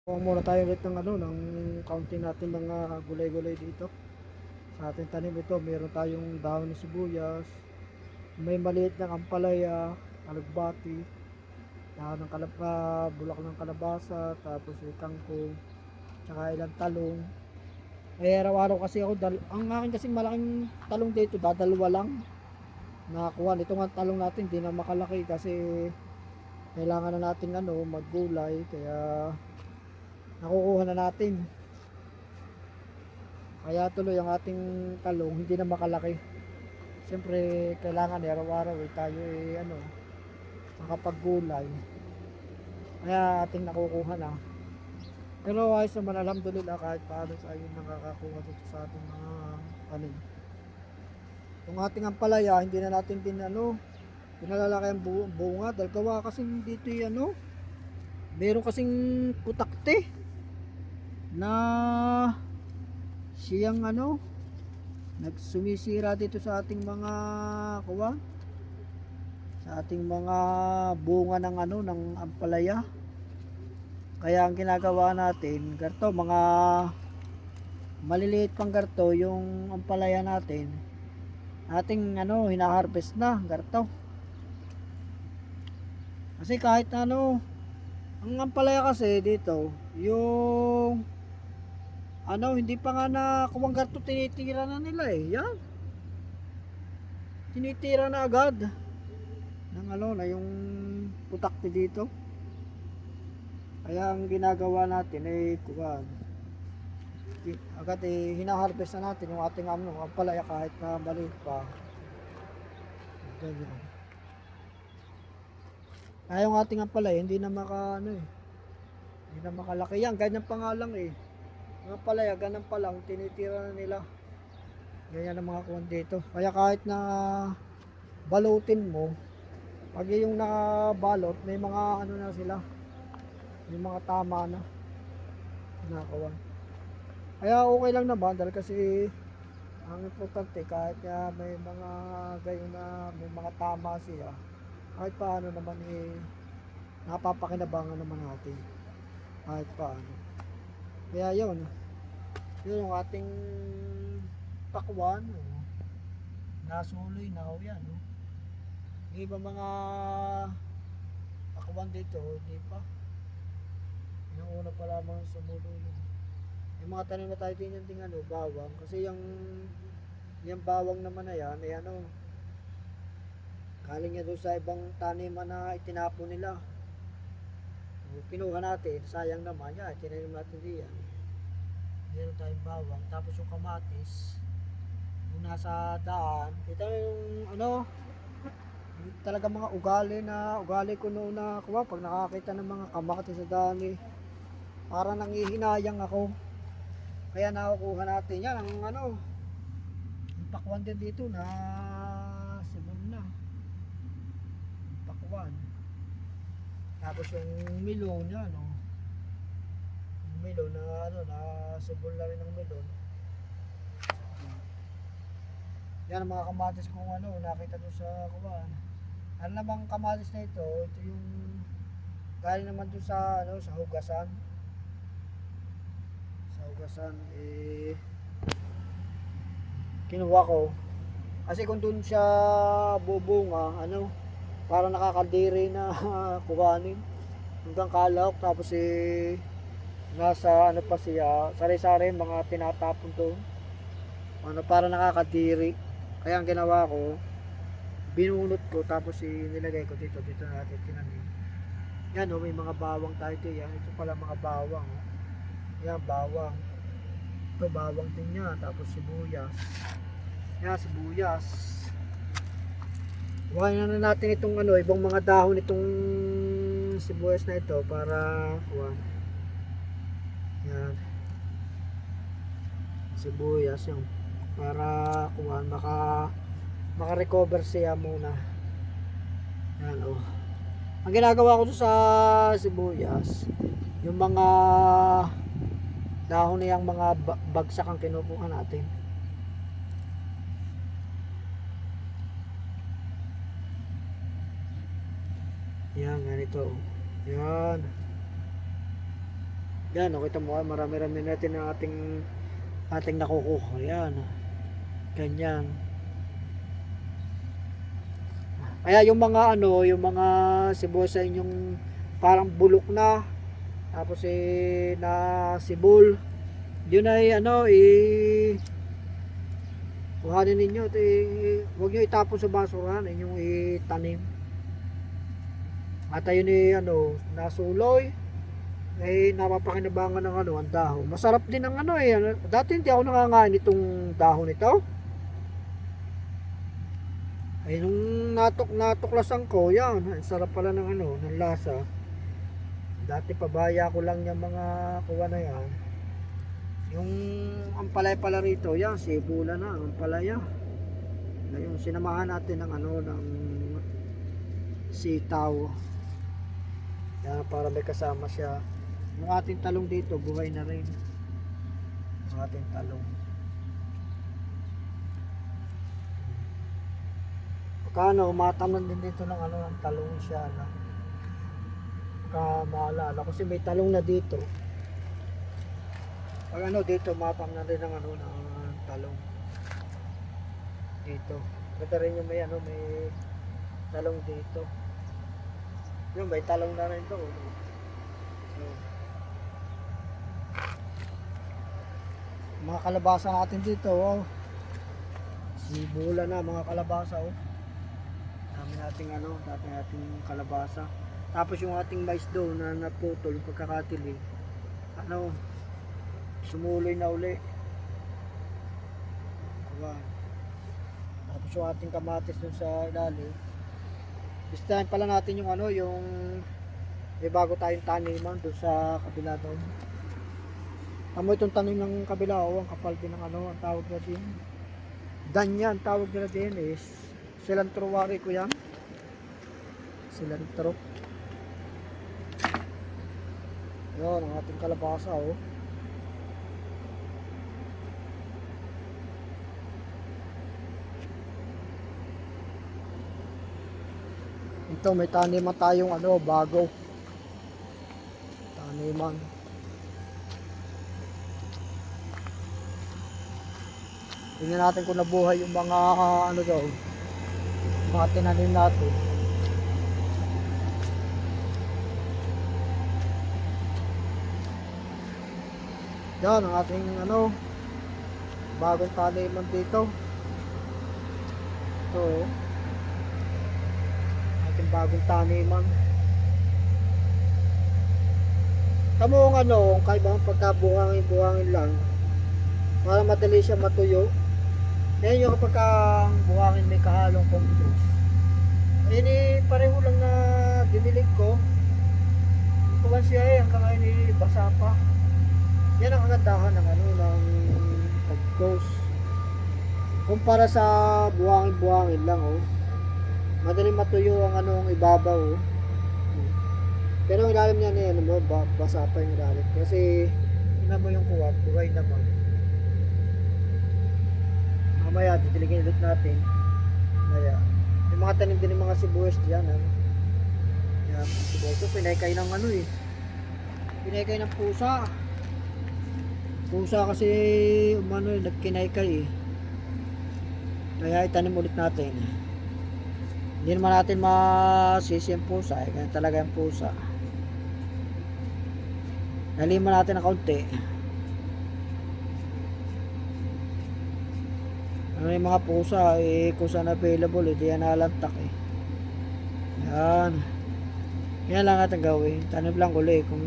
Kuha muna tayo ulit ng ng counting natin mga gulay-gulay dito. Sa ating tanim ito, meron tayong dahon ng sibuyas, may maliit na ampalaya, alugbati, dahon ng bulak ng kalabasa, tapos may kangkong, tsaka ilang talong. Eh araw-araw kasi ako, ang akin kasing malaking talong dito, dadalwa lang nakakuha. Ito nga talong natin, di na makalaki kasi kailangan na natin maggulay, kaya nakukuha na natin. Kaya tuloy ang ating talong hindi na makalaki. Siyempre kailangan araw-araw tayo makapaggulay. Kaya ating nakukuha na. Pero ayos naman, alhamdulillah, kahit paano tayo nakakakuha dito sa ating mga tanim. Itong ating ampalaya, hindi na natin pinalalaki ang bunga dahil gawa kasing dito meron kasing kutakte na siyang nagsumisira dito sa ating mga sa ating mga bunga ng ng ampalaya. Kaya ang ginagawa natin, garto, mga maliliit pang garto yung ampalaya natin, ating hinaharvest na garto. Kasi kahit ang ampalaya kasi dito, yung hindi pa nga nakuwang garto, tinitira na nila yan. Tinitira na agad ng na yung putakti dito. Kaya ang ginagawa natin agad hinaharvest na natin yung ating ampalaya kahit na maliit pa. Ganyan. Kaya yung ating ampalaya hindi na hindi na makalaki yan. Ganyan pa nga lang mga palaya, ganun pa lang, tinitira na nila. Ganyan ang mga kuwan dito. Kaya kahit na balutin mo, pag yung nakabalot, may mga na sila, may mga tama na nakakuwan. Kaya okay lang naman dahil kasi ang importante kahit may mga gayon na may mga tama siya, kahit paano naman napapakinabangan naman natin kahit paano. Kaya yun yung ating pakwan, nasuloy na yan. Yung iba mga pakwan dito, hindi pa. Yung una pa lamang sumulo yun. Yung mga tanim na tayo din yung bawang. Kasi yung bawang naman na yan, galing niya doon sa ibang taniman na itinapon nila. Kinuha natin, sayang naman yan, tinanim natin diyan. Meron tayong bawang, tapos yung kamatis yung nasa daan. Kita yung yung talaga mga ugali ko noon na pag nakakita ng mga kamatis sa daan parang nangihinayang ako. Kaya nakukuha natin yan ang yung pakwan din dito na sibol na pakwan. Tapos yung melon yan melon na sibol na rin ng melon. Yan ang mga kamatis kung nakita doon sa kuwan. Ano namang kamatis na ito yung galing naman doon sa hugasan. Sa hugasan kinuha ko. Kasi kung doon siya bubunga, parang nakakadiri na kuhanin. Hanggang kalahok, tapos nasa pa siya, sari-sari mga tinatapon doon. Para nakakadiri. Kaya ang ginawa ko, binunot ko tapos nilagay ko dito natin tinanim. Yan may mga bawang tayo dito. Yan, ito pala mga bawang. Yan, bawang. Ito bawang din yan, tapos sibuyas. Yan, sibuyas. Kuhain na natin itong ibang mga dahon itong sibuyas na ito para yan. Sibuyas yung para maka-recover siya muna. Yan Ang ginagawa ko sa sibuyas, yung mga dahon niyang mga bagsak ang kinukuha natin. Yan, ganito. Yan. Yan, nakita mo marami-rami natin ang ating nakukuha. Yan. Ganyan. Kaya yung mga ano, yung mga sibol sa inyong parang bulok na, tapos na sibol, yun ay ano, kuhanin ninyo, huwag nyo itapon sa basurahan, inyong itanim. At ayun ano, nasuloy, ay napapakinabangan ng ano, ang dahon. Masarap din ang ano dati hindi ako nangangain itong dahon nito. Ay nung natuklasan ko, yan, ang sarap pala ng ano, ng lasa. Dati pabaya ko lang yung mga kuha na yan. Yung ampalaya pala rito, yan, sibula na, ampalaya. Ngayon, sinamahan natin ng ano, ng sitaw. Yan, para may kasama siya. Yung ating talong dito, buhay na rin. Yung ating talong. Kano, matamnan din dito ng ano, ng talong siya na maalala kasi may talong na dito. Pag ano dito, matamnan din ng ano, ng talong dito. Ito rin yung may ano, may talong dito. Yung may talong na rin doon. So, mga kalabasa natin dito, oh. Sibula na mga kalabasa, oh. Ating ano, ating kalabasa. Tapos yung ating mais doon na naputol yung pagkakatili, ano, sumuloy na uli. Diba? Tapos yung ating kamatis doon sa ilalim. Bistahan pala natin yung ano, yung may bago tayong taniman doon sa kabila doon. Tamo itong tanim ng kabila, oh, ang kapal din ng ano, ang tawag na din. Danyan, tawag nila din is cilantro wari ko yan. Cilantro. Yan ang ating kalabasa, oh. Ito may taniman tayong ano, bago. Taniman. Tingnan natin kung nabuhay yung mga ano daw. Mga tinanim natin. Yan ang ating ano, bagong taniman dito. Ito, ating bagong taniman. Tamo ang ano, kaibang pagkabuhangin lang para madali siya matuyo. Ngayon yung kapag buhangin may kahalong compost, ayun pareho lang na dinilig ko. Kuwan siya hanggang ngayon basa pa. Yan ang kagandahan ng ano, ng compost. Kumpara sa buhangin lang, oh. Madaling matuyo ang ano, ang ibabaw, oh. Pero ang ilalim niya na yan, basa pa yung ilalim. Kasi tingnan mo yung kuwan, buhay naman. Mamaya titiligin ulit natin. Maya. Yung mga tanim din ng mga sibuyas diyan, ano. Yan, sibuyas ito pinaykay ng ano eh. Pinaykay ng pusa. Pusa kasi umano nagkinaykay eh. Kaya itanim ulit natin. Hindi naman natin masisi yung pusa eh. Kaya talaga yung pusa. Naliman natin ng kaunti. Ano yung mga pusa eh, kung saan available eh, di yan nalantak eh. Yan. Yan lang natin gawin. Tanim lang uli kung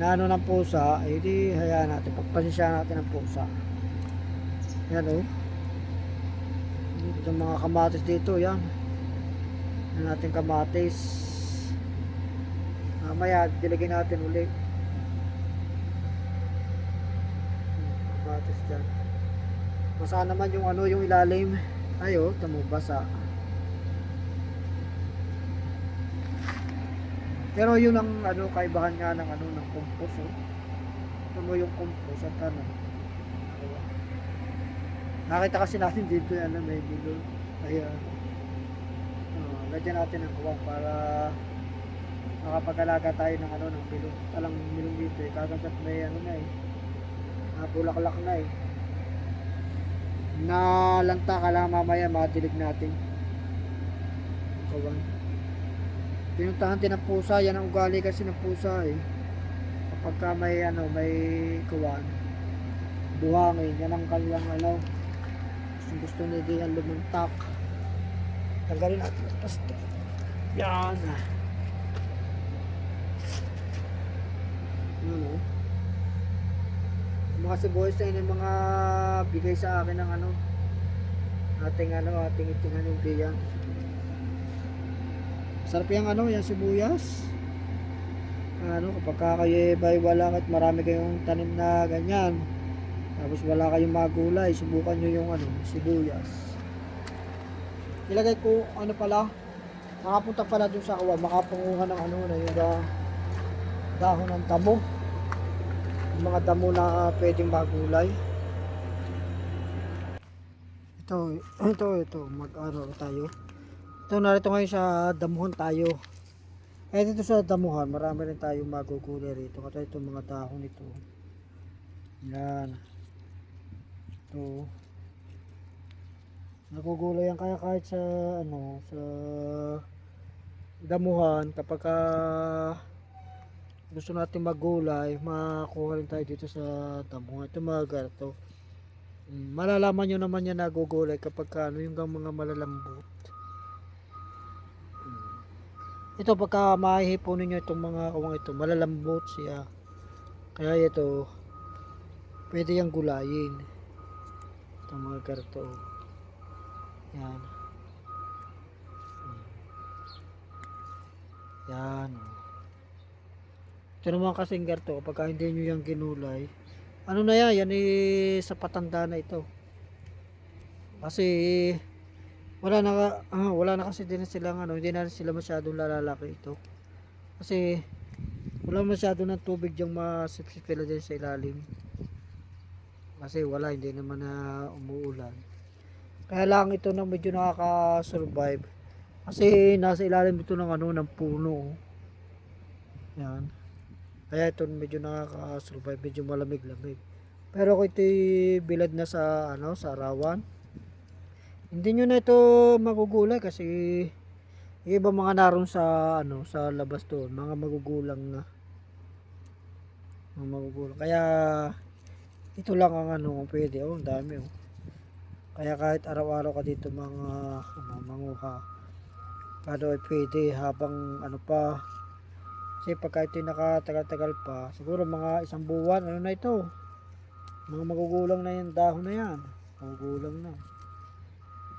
naano ng pusa, eh di hayaan natin, pagpasensya natin ng pusa. Yan o. Itong mga kamatis dito, yan. Yan natin kamatis. Mamaya, dilagyan natin uli. Kamatis dyan. Basa naman yung ano, yung ilalim. Ayo, tamo basa. Pero yun ang ano, kaibahan nga ng ano, ng compost, oh. Ito mo yung compost at ano. Nakita kasi natin dito yan na may bilo. Ayan. Lagyan natin ng kuwang para makapag-alaga tayo ng ano, ng bilo. Talang milong eh. Kagagat may ano na eh. Napulaklak na eh. Nalanta ka lang mamaya madilig natin. Kawan. Pinuntahan din ng pusa. Yan ang ugali kasi ng pusa eh. Kapag ka may ano, may kawan. Buhangin. Yan ang kanilang ano. Gusto nila yan lumuntak. Tanggalin natin. Basta. Yan. Ano? Mga sibuyas na yun yung mga bigay sa akin ng ano. Ating itingan yung diyan. Sarap yung ano, yung sibuyas. Ano, kapag kayo may wala at marami kayong tanim na ganyan. Tapos wala kayong magulay, subukan nyo yung ano, sibuyas. Ilagay ko ano pala, makapunta pala dun sa kawan, makapunguhan ng ano na yung dahon ng damo. Yung mga damo na pwedeng magulay. Ito, mag-ano tayo. Ito, narito ngayon sa damuhan tayo. Dito sa damuhan, marami rin tayong magugulay rito. Kasi itong mga dahon ito. Yan. Ito. Nagugulay yan kaya kahit sa ano, sa damuhan kapag gusto natin maggulay, makakuha rin tayo dito sa damuhan. Ito mga garto. Malalaman nyo naman yan nagugulay kapag ano, yung mga malalambot. Ito pagka mahihipunin nyo itong mga kawang ito, malalambot siya. Kaya ito, pwede yung gulayin. Itong mga garto. Yan. Yan. Ito naman kasing garto, pagka hindi nyo yung ginulay, ano na yan, yan sa patanda na ito. Kasi wala na kasi din silang ano, hindi na sila masyadong lalaki ito. Kasi wala masyado ng tubig yung masipsipila din sa ilalim. Kasi hindi naman na umuulan. Kaya lang ito na medyo nakaka-survive. Kasi nasa ilalim ito ng ano, ng puno. Yan. Kaya ito medyo nakaka-survive, medyo malamig-lamig. Pero kung ito'y bilad na sa ano, sa arawan, hindi nyo na ito magugulay kasi yung iba mga naroon sa ano, sa labas doon, mga magugulang na. Mga magugulang. Kaya ito lang ang ano, pwede. Oh, ang dami oh. Kaya kahit araw-araw ka dito mga ano, manguha. Ano ay pwede habang ano pa. Kasi pagka ito'y nakatagal-tagal pa, siguro mga 1 buwan, ano na ito. Mga magugulang na yung dahon na yan. Magugulang na.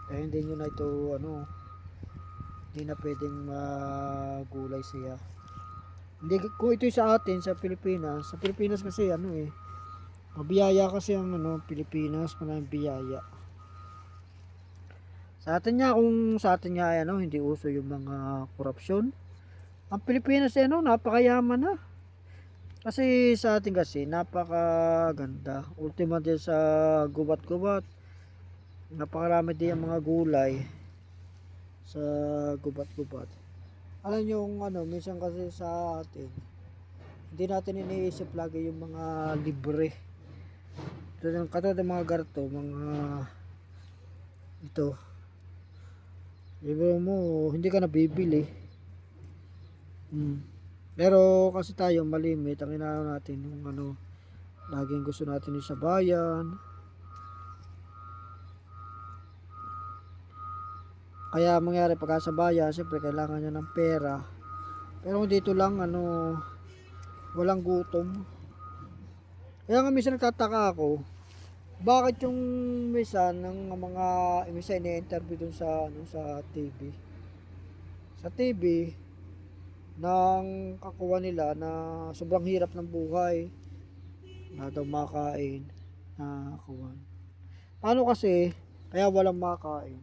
Kaya hindi nyo na ito ano, hindi na pwedeng magulay siya. Hindi, kung ito sa atin sa Pilipinas kasi ano eh, mabiyaya kasi ang ano, Pilipinas, maraming biyaya. Sa atin nga, kung sa atin nga ano, hindi uso yung mga korupsyon. Ang Pilipinas eh, ano, napakayaman na. Kasi sa atin kasi napakaganda. Ultima din sa gubat-gubat. Napakarami din ang mga gulay sa gubat-gubat. Alam nyo yung ano, minsan kasi sa atin, hindi natin iniisip lagi yung mga libre. Katulad ng mga garto, mga ito. Libre mo, hindi ka nabibili. Pero kasi tayo malimit, ang inaano natin yung ano, laging gusto natin yung sa bayan. Kaya mangyari pagka sa bayan, siyempre kailangan niya ng pera. Pero dito lang ano, walang gutom. Kaya nga minsan nagtataka ako, bakit yung minsan ng mga minsan ini-interview dun sa ano, sa TV. Sa TV nang kakuha nila na sobrang hirap ng buhay na daw makain na kakuha. Paano kasi kaya walang makain?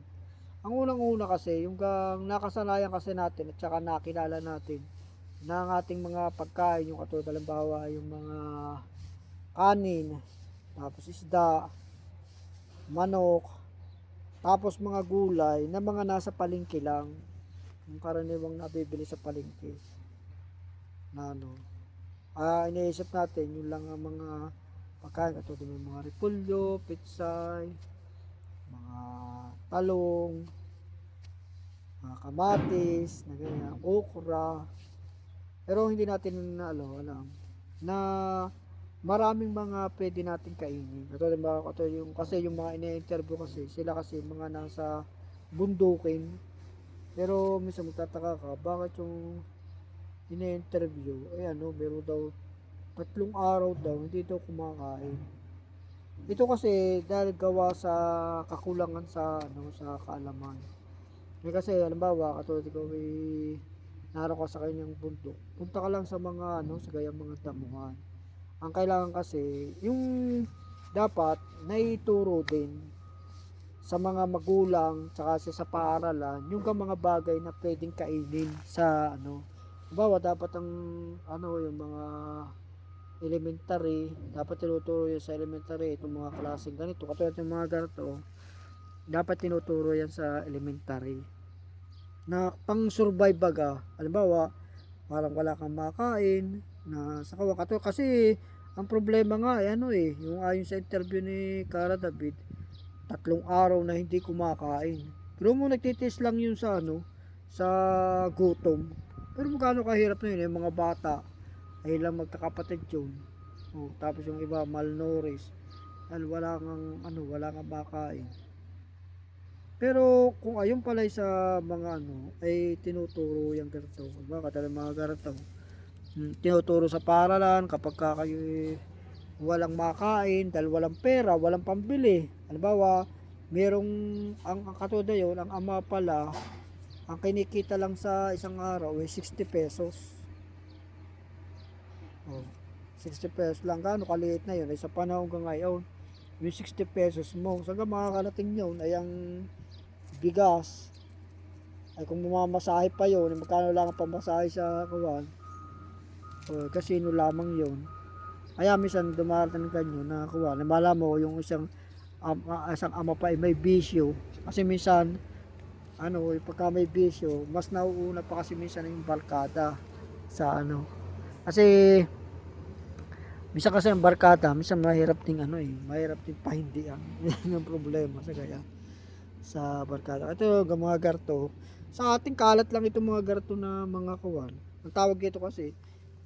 Ang unang-una kasi, yung nakasanayan kasi natin at saka nakilala natin na ang ating mga pagkain, yung katulad halimbawa yung mga kanin, tapos isda, manok, tapos mga gulay na mga nasa palengke lang, yung karaniwang nabibili sa palengke na ano. iniisip natin yun lang ang mga pagkain katulad ng mga repolyo, pitsay, mga talong, mga kamatis, na ganyan, okra. Pero hindi natin alam na maraming mga pwede natin kainin. Katulad yung kasi yung mga ini-interview kasi sila kasi mga nasa bundukin. Pero minsan magtataka ka bakit yung ini-interview meron daw 3 araw daw hindi daw kumakain. Ito kasi dahil gawa sa kakulangan sa kaalaman. Kasi halimbawa katulad ikaw naroon ka sa kanyang bundok, punta ka lang sa mga sa gayang mga damuhan. Ang kailangan kasi yung dapat naituro din sa mga magulang tsaka sa paaralan yung mga bagay na pwedeng kainin sa halimbawa dapat ang yung mga elementary dapat tinuturo yan sa elementary itong mga klaseng ganito katulad ng mga ganito dapat tinuturo yan sa elementary na pang survive baga. Halimbawa parang wala kang makain na sa kawakato kasi ang problema nga yung ayon sa interview ni Cara David 3 araw na hindi kumakain pero mo nagtitis lang yun sa sa gutom pero magkano kahirap na yun yung mga bata ay lang magkakapatid yun tapos yung iba malnourished dahil wala kang makain pero kung ayun pala sa mga ay tinuturo yung ganito katulad mga ganito tinuturo sa paaralan kapag kayo walang makain dahil walang pera, walang pambili. Halimbawa, ang katulad yun, ang ama pala, ang kinikita lang sa isang araw ay 60 pesos. 60 pesos lang, gaano kaliit na yun, ay sa panahon ka ngayon, yung 60 pesos mo, saan ka makakarating yun, ay ang bigas, ay kung mamamasahe pa yun, magkano lang ang pamasahe sa kawan, kasino lamang yun. Kaya minsan dumarating kanyo na kuha, nabala mo yung isang ama pa ay may bisyo. Kasi minsan, pagka may bisyo, mas nauuna pa kasi minsan yung barkada sa Kasi, minsan kasi ang barkada, minsan mahirap din mahirap din pahindihan. Yan yung problema sa kaya sa barkada. Ito, mga garto, sa ating kalat lang itong mga garto na mga kuwan. Ang tawag dito kasi,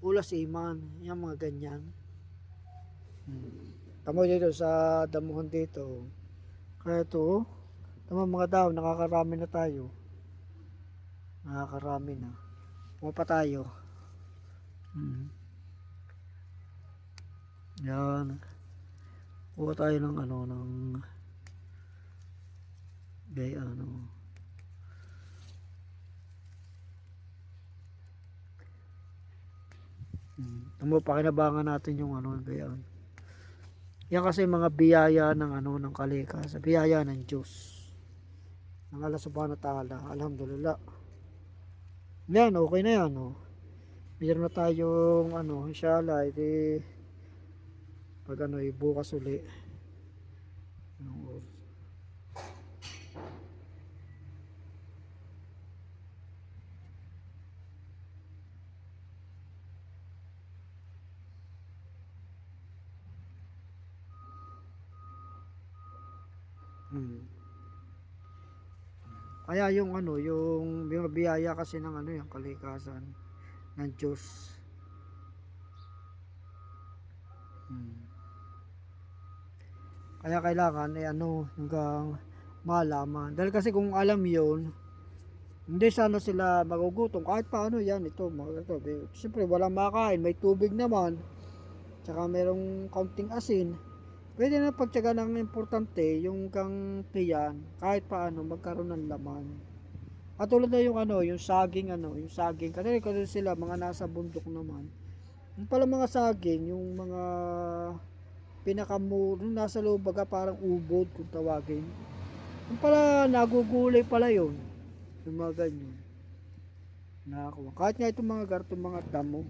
ulas iman, yung mga ganyan. Tamo dito sa damuhan dito kaya ito tamo mga daw nakakarami na tayo pumapa tayo yan kuha tayo ng ng gaya tamo pakinabangan natin yung gayaan. Yan kasi mga biyaya ng kalikasan, biyaya ng Diyos. Ng Allah Subhanahu wa Ta'ala. Alhamdulillah. Yan, okay na yan. Meron na tayong inshallah, pag bukas uli. Kaya yung yung biyaya kasi ng yung kalikasan ng Diyos. Kaya kailangan hanggang malaman. Dahil kasi kung alam yon hindi sana sila magugutom kahit paano yan siyempre walang makain, may tubig naman tsaka merong kaunting asin pwede na pagtyaga ng importante yung kang tiyan kahit paano magkaroon ng laman at tulad na yung saging kasi sila mga nasa bundok naman yung pala mga saging yung mga pinakamuro nasa loob parang ubod kung tawagin yung pala nagugulay pala yun yung mga ganyan nakakuha kahit nga itong mga garto mga damo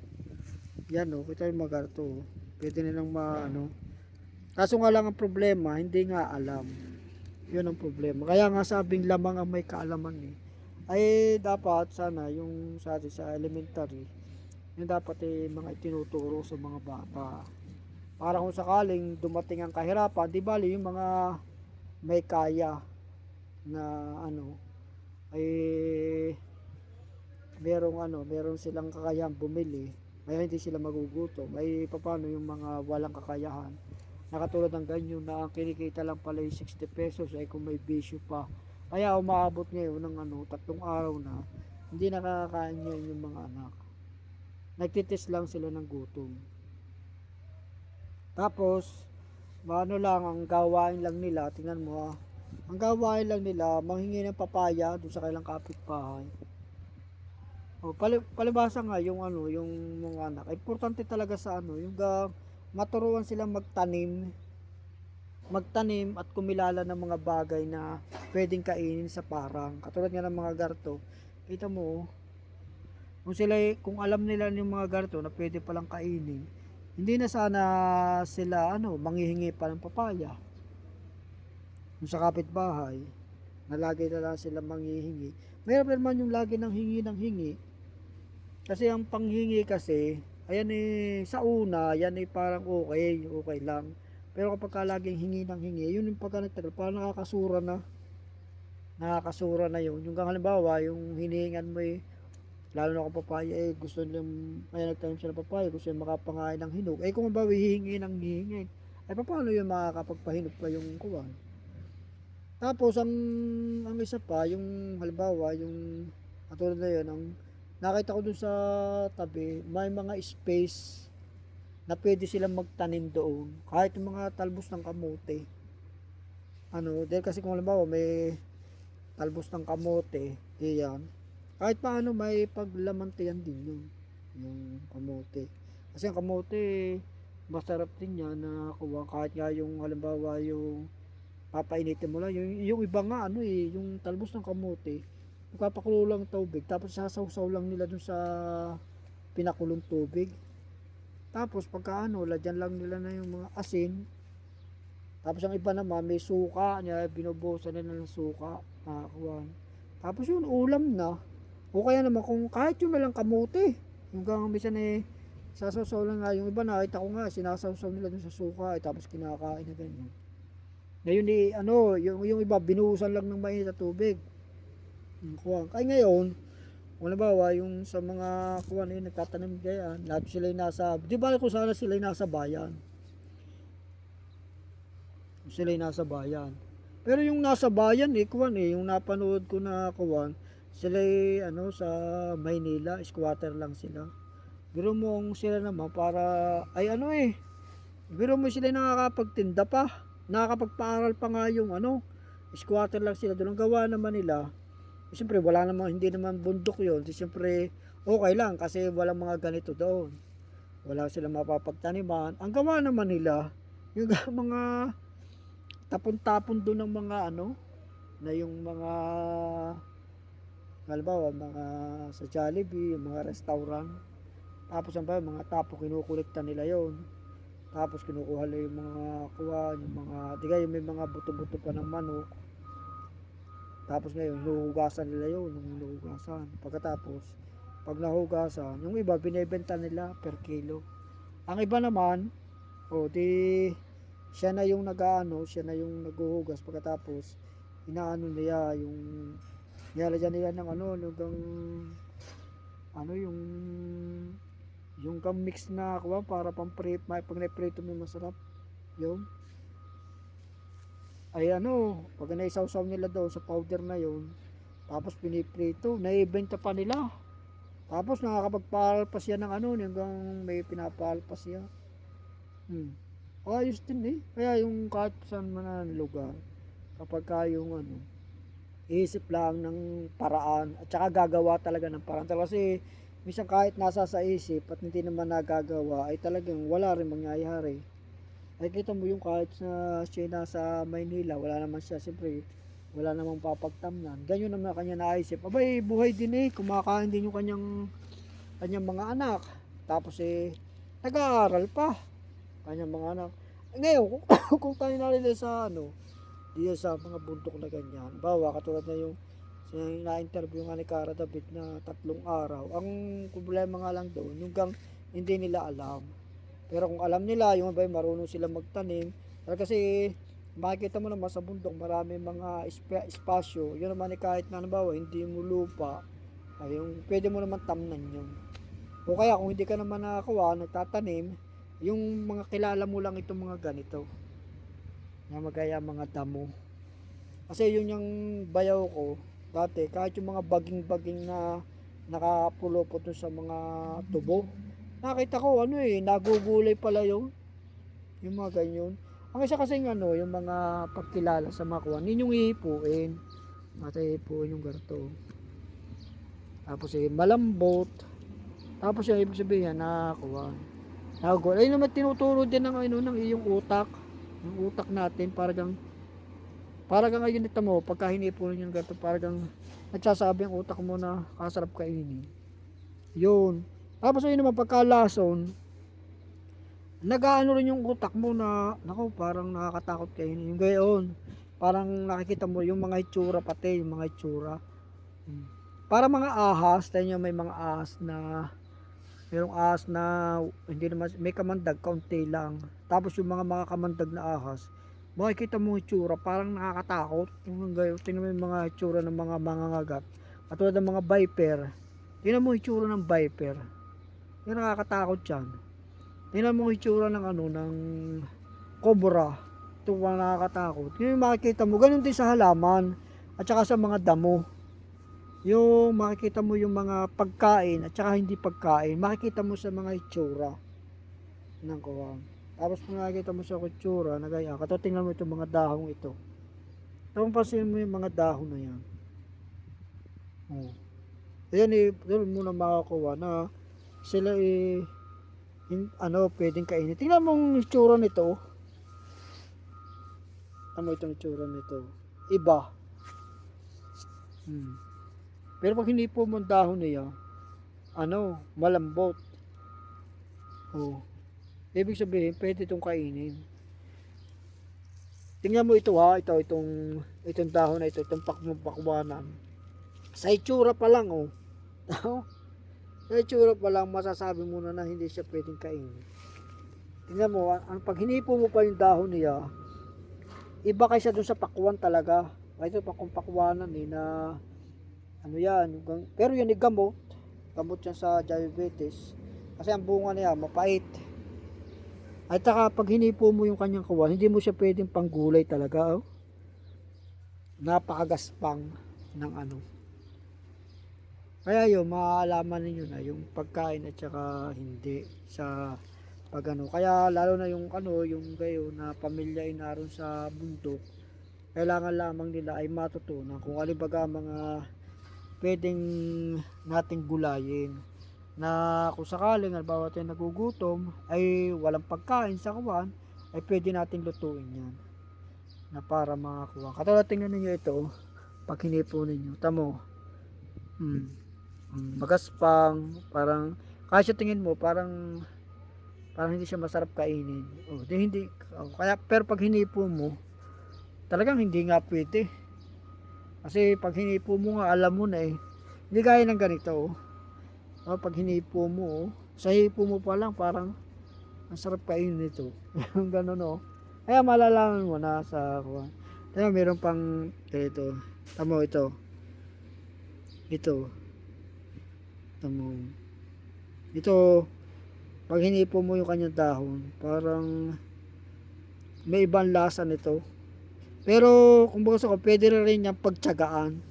yan kita yung mga garto pwede nilang kaso nga lang ang problema hindi nga alam yun ang problema kaya nga sabing lamang ang may kaalaman ay dapat sana yung sa elementary Yung dapat mga itinuturo sa mga bata. Para kung sakaling dumating ang kahirapan, di bali yung mga may kaya na ano, ay merong silang kakayahan bumili, kaya hindi sila magugutom. Ay paano yung mga walang kakayahan? Nakatulad ng ganyan na ang kinikita lang pala yung 60 pesos ay kung may bisyo pa. Kaya umaabot ngayon ng 3 araw na hindi nakakain ngayon yung mga anak. Nagtitis lang sila ng gutom. Tapos, lang ang gawain lang nila, tingnan mo ang gawain lang nila, manghingi ng papaya doon sa kailang kapitbahay. Palibasa nga yung mga anak. Importante talaga sa yung maturuan silang magtanim at kumilala ng mga bagay na pwedeng kainin sa parang. Katulad nga ng mga garto. Kita mo, kung alam nila yung mga garto na pwede palang kainin, hindi na sana sila manghihingi pa ng papaya. Kung sa kapitbahay, na lagi na lang sila manghihingi. Mayroon naman yung lagi ng hingi ng hingi. Kasi ang panghingi kasi, ayan sa una, yan parang okay lang. Pero kapag laging hingi ng hingi, yun yung pagka nagtagal, parang nakakasura na yun. Yung halimbawa, yung hinihingan mo lalo na kung papaya gusto nilang, kaya nagtanim sila papaya, gusto nilang makapangain ng hinog. Kung halimbawa, hihingi ng hihingi, paano yun makakapagpahinog pa yung kuwan? Tapos, ang isa pa, yung halimbawa, yung katulad na yun, ang nakita ko dun sa tabi, may mga space na pwede silang magtanim doon. Kahit yung mga talbos ng kamote. Dahil kasi kung halimbawa may talbos ng kamote, iyan. Kahit paano may paglamantian din yun. Yung kamote. Kasi ang kamote, masarap din yan na kuha. Kahit nga yung halimbawa yung papainitin mo lang. Yung iba nga yung talbos ng kamote, magpapakulo lang tubig, tapos sasawsaw lang nila dun sa pinakulong tubig. Tapos pagka lagyan lang nila na yung mga asin. Tapos ang iba naman may suka, niya binubuhusan nila ng suka, kuwan. Tapos yun ulam na. O kaya naman kung kahit yun na lang kamote, yung minsan sasawsaw lang nga, yung iba nakita ko nga sinasawsaw nila dun sa suka, tapos kinakain na ganyan. Ngayon yung iba binuhusan lang ng mainit na tubig. Kuwan. Kaya ngayon, kung halimbawa yung sa mga kuwan nagtatanim kaya, lahat sila nasa, di ba kung sana sila nasa bayan? Sila nasa bayan. Pero yung nasa bayan kuwan yung napanood ko na kuwan, sila sa Maynila, squatter lang sila. Biro mo sila naman para biro mo sila nakakapagtinda pa, nakakapagpaaral pa nga yung squatter lang sila. Doon ang gawa naman nila. Siyempre hindi naman bundok yun. Siyempre okay lang kasi walang mga ganito doon. Wala silang mapapagtaniman. Ang gawa naman nila, yung mga tapon-tapon doon ng mga na yung mga halimbawa mga sa Jollibee, yung mga restaurant. Tapos mga tapo kinukulikta nila yon. Tapos kinukuha nila yung mga kuwan, yung mga may mga buto-buto pa ng manok. Tapos ngayon, hinuhugasan nila yun, Pagkatapos, pag nahugasan, yung iba, binibenta nila per kilo. Ang iba naman, siya na yung naghuhugas. Pagkatapos, niya, nilalagyan nila ng yung mix na kuha, para pag na-prito mo masarap. Yun. Pag naisawsaw nila daw sa powder na yun, tapos piniprito, naibenta pa nila. Tapos nakakapagpalpas yan ng hanggang may pinapalpas yan. Ayos din Kaya yung kahit saan man na lugar, kapag yung isip lang ng paraan, at saka gagawa talaga ng paraan. Kasi minsan kahit nasa sa isip at hindi naman nagagawa, ay talagang wala rin mangyayari. Kita mo yung kahit siya nasa Maynila, wala naman siya, siyempre wala namang papagtamnan. Ganyan naman kanya naisip, buhay din kumakain din yung kanyang mga anak. Tapos nag-aaral pa kanyang mga anak. Ngayon, kung tayo nalila sa diyan sa mga bundok na ganyan, katulad na yung Na-interview nga ni Cara David na 3 araw. Ang problema nga lang doon, yung gang hindi nila alam. Pero kung alam nila, yung iba marunong sila magtanim. Kasi makikita mo naman sa bundok, marami mga espasyo. Yun naman kahit na nabawa, hindi mo lupa, ay yung pwede mo naman tamnan yun. O kaya kung hindi ka naman nakakuha, nagtatanim, yung mga kilala mo lang itong mga ganito. Na magaya mga damo. Kasi yun yung bayaw ko, dati, kahit yung mga baging-baging na nakapulupot sa mga tubo, nakita ko nagugulay pala yung mga ganyan. Ang isa kasi yung mga pagkilala sa mga kuwan, yun yung ihipuin. Matahipuin yung garto. Tapos malambot. Tapos yung ibig sabihin na kuwan. Nagugulay. Ayun naman tinuturo din ng iyong utak. Yung utak natin para kang ngayon ito mo, pagka hinipon yung garto, para kang nagsasabi ang utak mo na kasarap kainin. Yun. Tapos ayun naman pagkalason, nag-aano rin yung utak mo na, naku, parang nakakatakot kainin. Yung gayon, parang nakikita mo yung mga itsura pati, yung mga itsura. Para mga ahas, tayo nyo may mga ahas na, mayroong ahas na, hindi naman, may kamandag, kaunti lang. Tapos yung mga kamandag na ahas, makikita mo yung itsura, parang nakakatakot. Yung gayon, tingnan mo yung mga itsura ng mga mangangagat. Katulad ng mga viper. Tingnan mo yung itsura ng viper. Yung nakakatakot yan. Tingnan mo yung itsura ng cobra. Ito pa nakakatakot. Yung makikita mo, ganun din sa halaman. At saka sa mga damo. Yung makikita mo yung mga pagkain at saka hindi pagkain. Makikita mo sa mga itsura ng kuwang. Tapos kung nakikita mo sa itsura, nagaya, tingnan mo itong mga dahong ito. Tapos pasin mo yung mga dahon na yan. Ayan doon muna makakuha na sila pwedeng kainin. Tingnan mo yung itsura nito. Tingnan mo itong itsura nito. Iba. Pero pag hindi po mo dahon niya, malambot. Ibig sabihin, pwede itong kainin. Tingnan mo ito itong dahon na ito, itong pakwanan. Sa itsura pa lang, Sa itsura pa lang, masasabi mo na hindi siya pwedeng kainin. Tingnan mo, pag hinipo mo pa yung dahon niya, iba kaysa dun sa pakwan talaga. Ito pakwanan na yan. Pero yun gamot. Gamot yan sa diabetes. Kasi ang bunga niya, mapait. At saka pag hinipo mo yung kanyang kawan, hindi mo siya pwedeng panggulay talaga. Napakagaspang ng Kaya yun, maalaman ninyo na yung pagkain at saka hindi sa Kaya lalo na yung gayo na pamilya ay naroon sa bundok, kailangan lamang nila ay matutunan kung alibaga mga pwedeng nating gulayin. Na kung sakaling halimbawa tayo nagugutom, ay walang pagkain sa kawan, ay pwede nating lutuin yan. Na para makakuha. Katulad tingnan niyo ito, pag hinipo ninyo, tamo. Magaspang, parang kasi tingin mo parang hindi siya masarap kainin. Kaya pero pag hinipo mo, talagang hindi nga pwede. Kasi pag hinipo mo nga, alam mo na hindi gaya ng ganito. Pag hinipo mo, sa hipo mo pa lang parang ang sarap kainin nito. Yung gano'n Kaya malalaman mo na sa kaya meron pang ito. Tamo ito. Ito, pag hinipo mo yung kanyang dahon, parang may ibang lasa nito. Pero kung baga pwede rin yung pagtsagaan.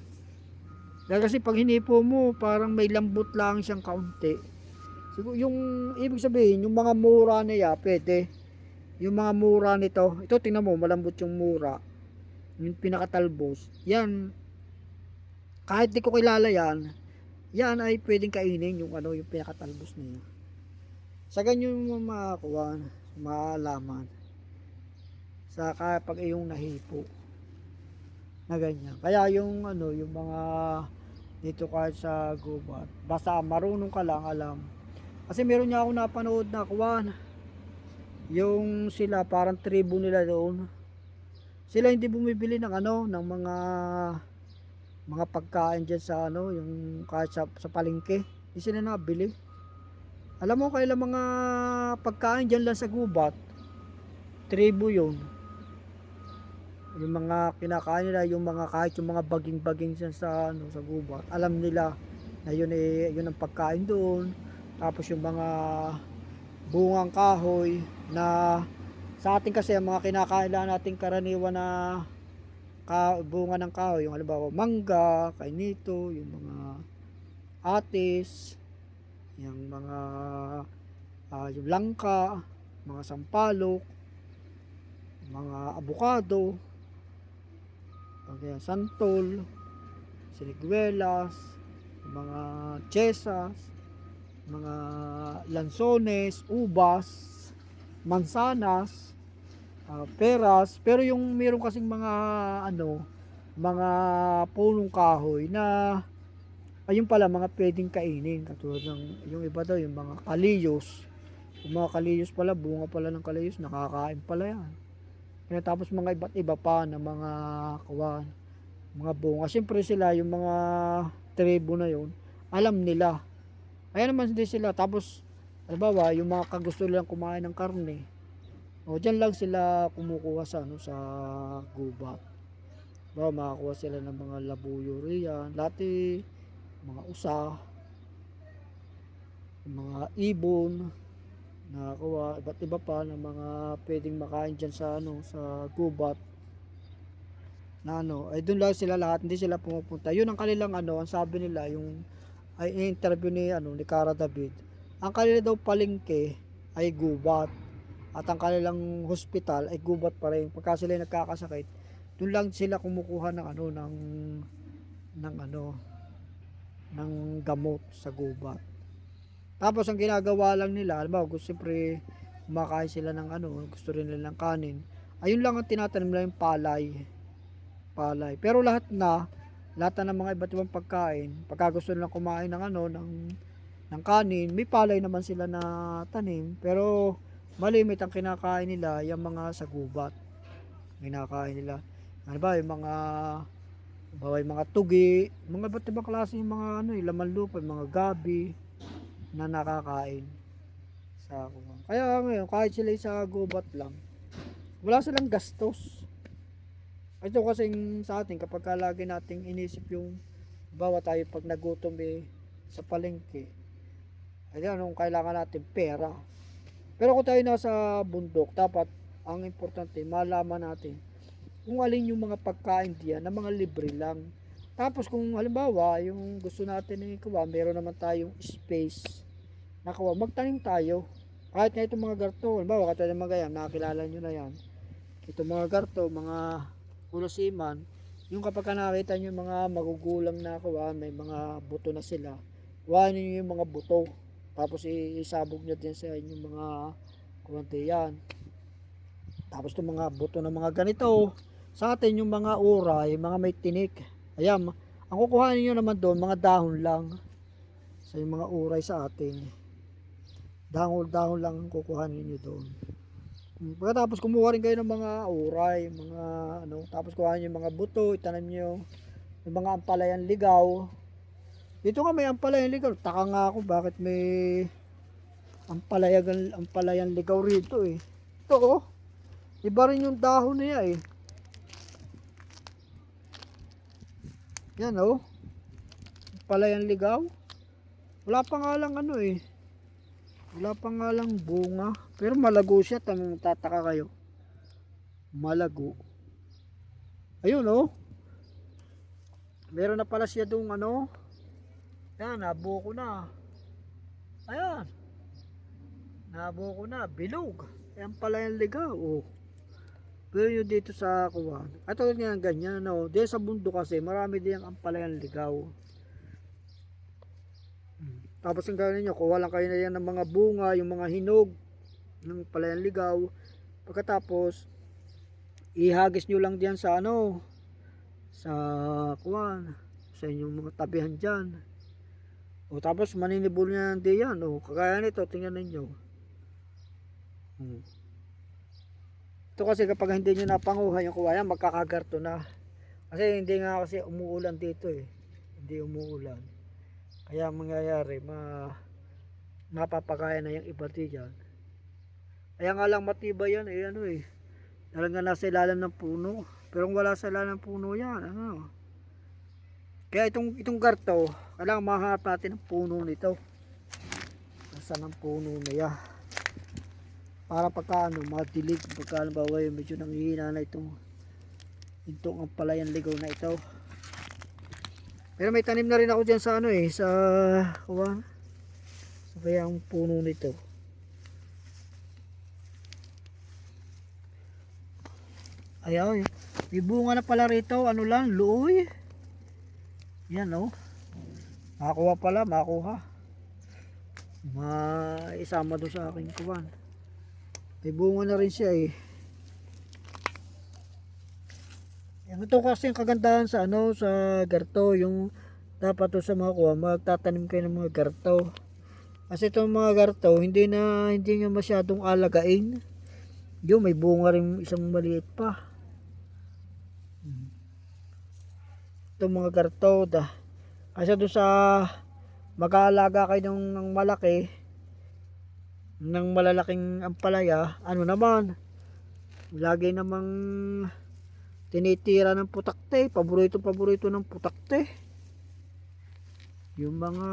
Dahil kasi pag hinipo mo, parang may lambot lang siyang kaunti. Siguro yung ibig sabihin, yung mga mura niya, pwede. Yung mga mura nito, ito tingnan mo, malambot yung mura. Yung pinakatalbos. Yan, kahit di ko kilala yan ay pwedeng kainin yung yung pinakatalbos niya. Sa ganyan mo makakuha, malaman. Sa kapag yung nahipo na ganyan. Kaya yung yung mga dito kahit sa gubat, basta marunong ka lang alam. Kasi meron niya ako napanood na kuwan. Yung sila parang tribo nila doon. Sila hindi bumibili ng ng mga mga pagkain dyan sa ano, yung kahit sa palengke, hindi sila nabili. Alam mo kailan mga pagkain dyan lang sa gubat, tribo yun. Yung mga kinakain nila, yung mga kahit yung mga baging-baging dyan sa ano, sa gubat, alam nila na yun yun ang pagkain doon. Tapos yung mga bungang kahoy na sa atin kasi ang mga kinakain lang natin karaniwan na bunga ng kahoy, yung halimbawa mangga, kainito, yung mga atis, yung mga yung langka, mga sampalok, mga abukado, santol, siniguelas, mga chesas, mga lansones, ubas, mansanas, peras. Pero yung meron kasing mga ano, mga punong kahoy na ayun pala mga pwedeng kainin, katulad ng yung iba daw yung mga kaliyos. Yung mga kaliyos pala, bunga pala ng kaliyos, nakakain pala yan. Kaya tapos mga iba't iba pa na mga kawan, mga bunga. Siyempre sila yung mga tribo na yun, alam nila. Ayan naman din sila. Tapos halimbawa yung mga kagusto nilang kumain ng karne, o dyan lang sila kumukuha sa ano, sa gubat. Makakuha sila ng mga labuyo riyan, dati mga usa, mga ibon, nakakuha iba't iba pa ng mga pwedeng makain dyan sa ano, sa gubat na ano, ay doon lang sila lahat, hindi sila pumupunta. Yun ang kanilang ano, ang sabi nila yung ay interview ni ano, ni Cara David. Ang kanila daw palengke ay gubat at ang kanilang hospital ay gubat pa rin. Pagka sila nagkakasakit, doon lang sila kumukuha ng ano, ng ano, ng gamot sa gubat. Tapos ang ginagawa lang nila, alam mo, gusto siyempre kumakain sila ng ano, gusto rin nila ng kanin. Ayun lang ang tinatanim nila yung palay. Pero lahat na ng mga iba't ibang pagkain, pagka gusto nilang kumain ng ano, ng kanin, may palay naman sila na tanim, pero malimit ang kinakain nila, yung mga sa gubat. Kinakain nila. Ano ba, yung mga tugi, mga iba't ibang klase yung mga ano, laman lupa, yung mga gabi na nakakain sa kuwan. Kaya ngayon, kahit sila sa gubat lang, wala silang gastos. Ito kasing sa atin, kapag lagi nating inisip yung bawa tayo pag nagutom sa palengke, ay anong kailangan natin? Pera. Pero kung tayo nasa bundok, dapat ang importante, malaman natin kung alin yung mga pagkain diyan na mga libre lang. Tapos kung halimbawa, yung gusto natin kuha, meron naman tayong space na kuha, magtanim tayo. Kahit na itong mga garto, halimbawa, katulad ng mga yan, nakakilala nyo na yan. Itong mga garto, mga kulosiman, yung kapag nakita nyo yung mga magugulang na kuha, may mga buto na sila, kuhanin nyo yung mga buto. Tapos isabog nyo din sa inyong mga kuwante yan. Tapos itong mga buto ng mga ganito, sa atin yung mga uray, mga may tinik. Ayan, ang kukuhanin nyo naman doon, mga dahon lang. Sa yung mga uray sa atin. Dahon lang ang kukuhanin nyo doon. Pagkatapos kumuha rin kayo ng mga uray, mga ano, tapos kuhanin yung mga buto, itanim nyo yung mga ampalayan ligaw. Dito nga may ampalayan ligaw. Taka nga ako bakit may ampalayan ligaw rito eh. Ito oh. Iba rin yung dahon niya eh. Yan oh. Ampalayan ligaw. Wala pa nga lang ano eh. Wala pa nga lang bunga. Pero malago siya. Tataka kayo. Malago. Ayun oh. Meron na pala siya dong ano. Yan, nabuo ko na. Ayan. Nabuo ko na. Bilog. Ayan pala yung ligaw. Oh. Pero yun dito sa kuwan. At tulad nga ganyan. No? Dito sa bundok kasi marami din ang ampalayan ligaw. Tapos ang gawin nyo, kuha lang kayo na yan ng mga bunga, yung mga hinog ng palayan ligaw. Pagkatapos, ihagis nyo lang diyan sa ano, sa kuwan, sa inyong mga tabihan dyan. O tapos maninibol nyo yan diyan. O kagaya nito, tingnan ninyo. Ito kasi kapag hindi nyo napanguha yung kuwan yan, magkakagarto na. Kasi hindi nga kasi umuulan dito eh. Hindi umuulan. Kaya ang mangyayari, mapapakaya na yung iba diyan. Kaya nga lang matibay yan eh, ano eh. Talaga nasa ilalim ng puno. Pero kung wala sa ilalim ng puno yan, ano. Kaya itong garto, kailangan mahanap natin ang puno nito. Nasaan ang puno na yan? Para pagka ano, madilig, pagka halimbawa yung medyo nanghihina na itong ang palayan ligaw na ito. Pero may tanim na rin ako dyan sa ano eh, sa kuwan. So kaya ang puno nito. Ayaw, may bunga na pala rito, ano lang, luoy. Yan oh. Makakuha pala, makakuha. Isama doon sa aking kuwan. May bunga na rin siya eh. Yan ito kasi yung kagandahan sa ano, sa garto, yung dapat to sa mga kuha, magtatanim kayo ng mga garto. Kasi itong mga garto, hindi nyo masyadong alagain. Yung may bunga rin isang maliit pa. Itong mga garto, kasi doon sa mag-aalaga kayo ng malaki, ng malalaking ampalaya, ano naman, lagi namang tinitira ng putakte, paborito ng putakte. Yung mga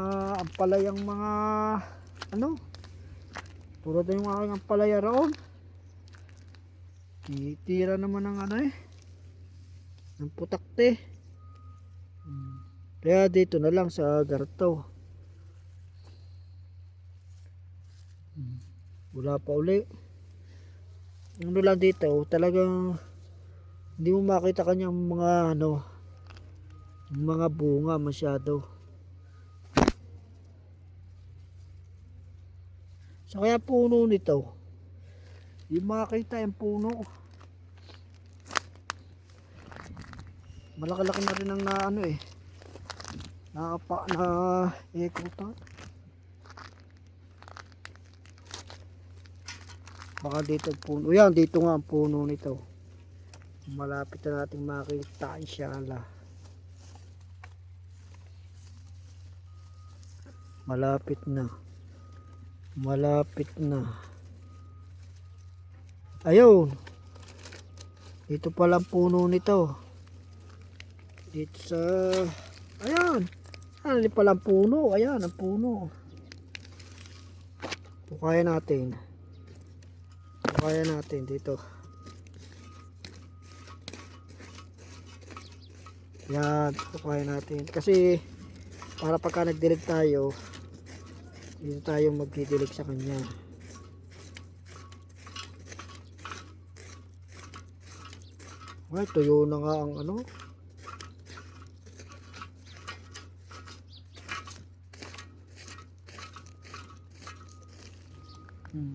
ampalayang mga ano, tulad na yung aking ampalaya roon, tinitira naman ng ano eh, ng putakte. Kaya dito na lang sa garto. Wala pa uli. Ano lang dito, talagang hindi mo makita kanyang mga ano, mga bunga masyado. So kaya puno nito, yung makita yung puno, malaki-laki na rin ang na ano eh, na ikutan. Baka dito puno, yan dito nga ang puno nito. Malapit na nating makita inshallah. Malapit na. Ayun, dito pala ang puno nito. Dito sa ayan, ano pala ang puno. Ayan ang puno. Kaya natin dito. Yan, kaya natin kasi para pagka nagdilig tayo, dito tayo magdidilig sa kanya. Ay, tuyo na nga ang ano.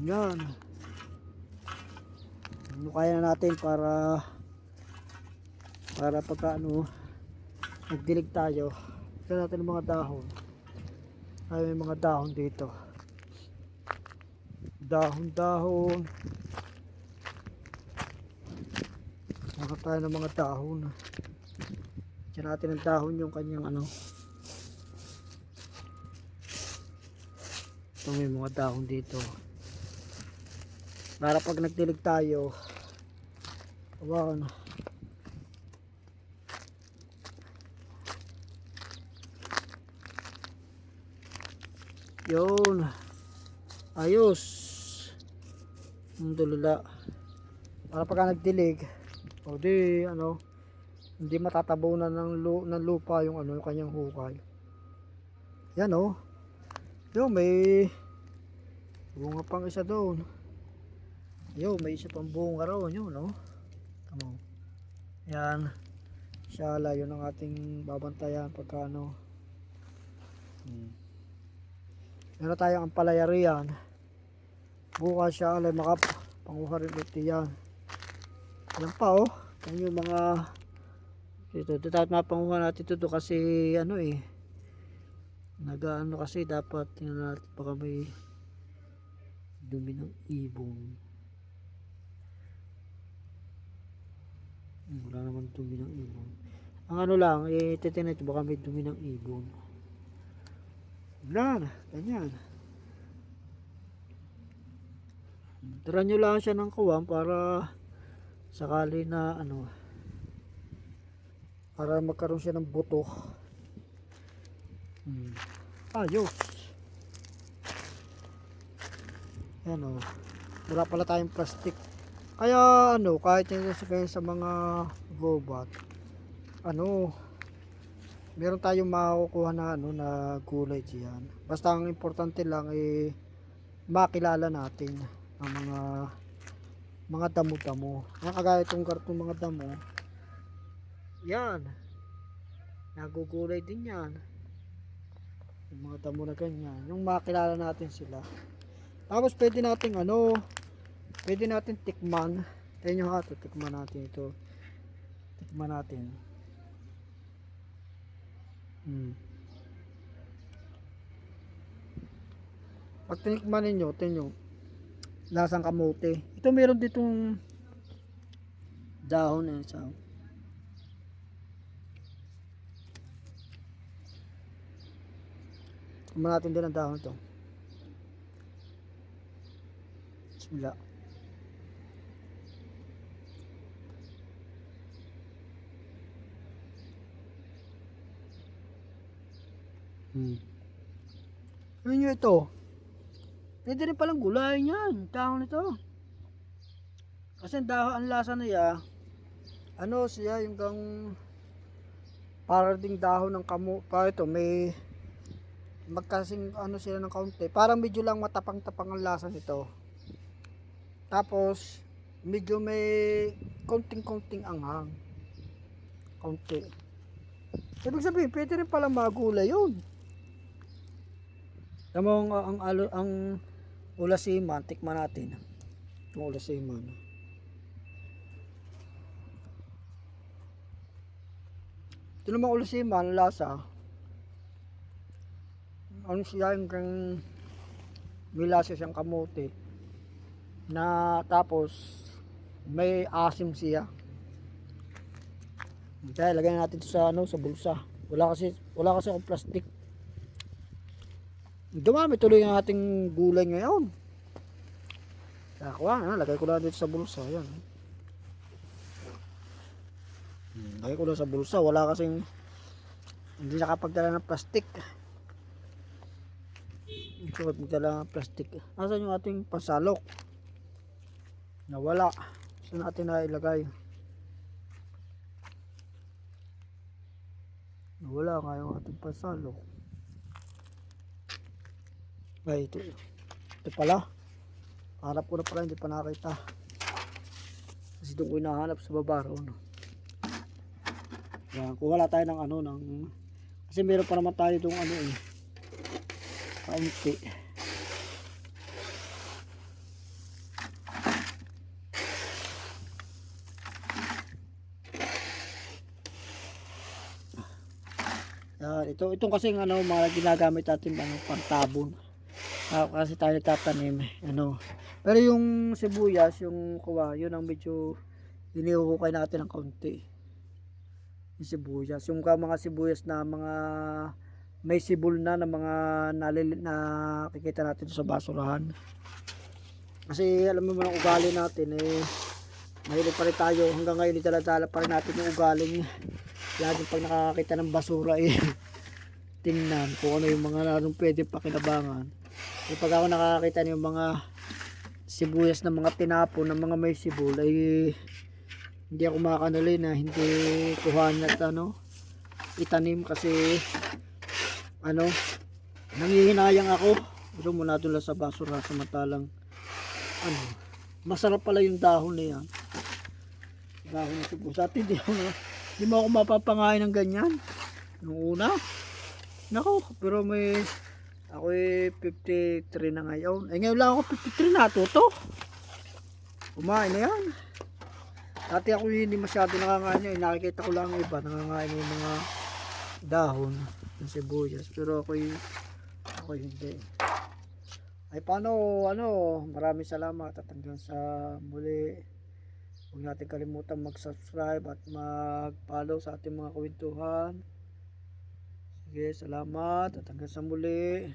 Yan. Ano kaya na natin para pagka ano, nagdilig tayo. Ito natin ang mga dahon. Ay, may mga dahon dito. Dahon. Mga tayo ng mga dahon. Diyan natin ang dahon yung kanyang ano. Ito may mga dahon dito. Para pag nagdilig tayo, awan. Yun. Ayos. Alhamdulillah. Para pagka nagdilig, o di ano, hindi matatabunan ng lupa yung ano, yung kanyang hukay. Yan oh. Yo, may bunga pang isa doon. Yo, may isa pang bunga raw yun, no? Tama. Yan. Inshallah, yun ang ating babantayan pagka ano. Meron tayong ampalaya riyan. Bukas siya alay makapanguha rin ulit yan. Yan pa oh. Yan yung mga dito tayo mapanguha natin ito kasi ano eh. Nagaano kasi dapat tingnan natin baka may dumi ng ibon. Wala naman dumi ng ibon. Ang ano lang, titinan ito baka may dumi ng ibon. Yan, ganyan. Tira nyo lang siya ng kuwang para sakali na ano, para magkaroon siya ng buto. Ayos. Yan o. Wala pala tayong plastic. Kaya ano, kahit yung sa mga gobat, ano, meron tayong makukuha na ano na gulay diyan. Basta ang importante lang makilala natin ang mga damo-damo. Mga kagaya itong kartong mga damo. Yan. Nagugulay din yan. Yung mga damo na ganyan. Yung makilala natin sila. Tapos pwede natin ano, pwede natin tikman. Tayo nyo ha, tikman natin ito. Tikman natin. Pag tinikman ninyo, tingnan nyo, lasang kamote. Ito meron ditong dahon sa tikman natin din ang dahon ito. Bismillah. Ano nyo ito? Pwede rin palang gulay yan. Dahon ito. Kasi ang lasa niya, ano siya yung para ding dahon ng kamo. Pa ito may magkasing ano sila ng kaunti. Parang medyo lang matapang-tapang ang lasa nito. Tapos medyo may konting-konting anghang. Kaunti. Ibig sabihin, pwede rin palang magulay yun. Tama ang ulasiman, tikman natin. Ang ulasiman. Ito naman ulasiman, lasa. Ano siya yung may lasa siyang kamote. Na tapos may asim siya. Kaya lagyan natin ito sa sa bulsa. Wala kasi akong plastic. Dumami tuloy ang ating gulay ngayon. Lagay ko lang dito sa bulsa. Ayan. Lagay ko lang sa bulsa. Wala kasing hindi nakapagdala ng plastic. Suot magdala ng plastic. Nasaan yung ating pansalok? Nawala. Saan natin na ilagay? Nawala nga yung ating pansalok. Ay, ito pala. Harap ko na pala, hindi pa nakita. Kasi doon ko hinahanap sa baba raw, no? Yan, kung wala tayo ng kasi meron pa naman tayo itong kaunti. Yan, itong kasing mga ginagamit natin pantabon. Kasi tayo nagtatanim pero yung sibuyas, yung kuha, yun ang medyo inihuhukay natin ng kaunti. Yung sibuyas, yung mga sibuyas na mga may sibol na mga nakikita natin sa basurahan. Kasi alam mo naman ang ugali natin mahilig pa rin tayo hanggang ngayon, dala-dala pa rin natin yung ugaling laging pag nakakita ng basura tingnan kung ano yung mga pwede pakinabangan. Pag ako nakakita ng mga sibuyas na mga tinapon ng mga may sibol hindi ako makakanali na hindi kuhanan at itanim kasi nangihinayang ako. Pero muna doon lang sa basura samantalang masarap pala yung dahon na yan. Dahon ng sibuyas. Dati hindi mo ako mapapangain ng ganyan nung una. Nako, pero ako 53 na ngayon. Ngayon lang ako 53 na, toto. Kumain na yan. Dati ako hindi masyado nakakain. Nakikita ko lang iba nangangain yung mga dahon ng sibuyas. Pero ako hindi. Ay paano, maraming salamat at hanggang sa muli. Huwag natin kalimutan mag-subscribe at mag-follow sa ating mga kwentuhan. Sige, salamat at hanggang sa muli.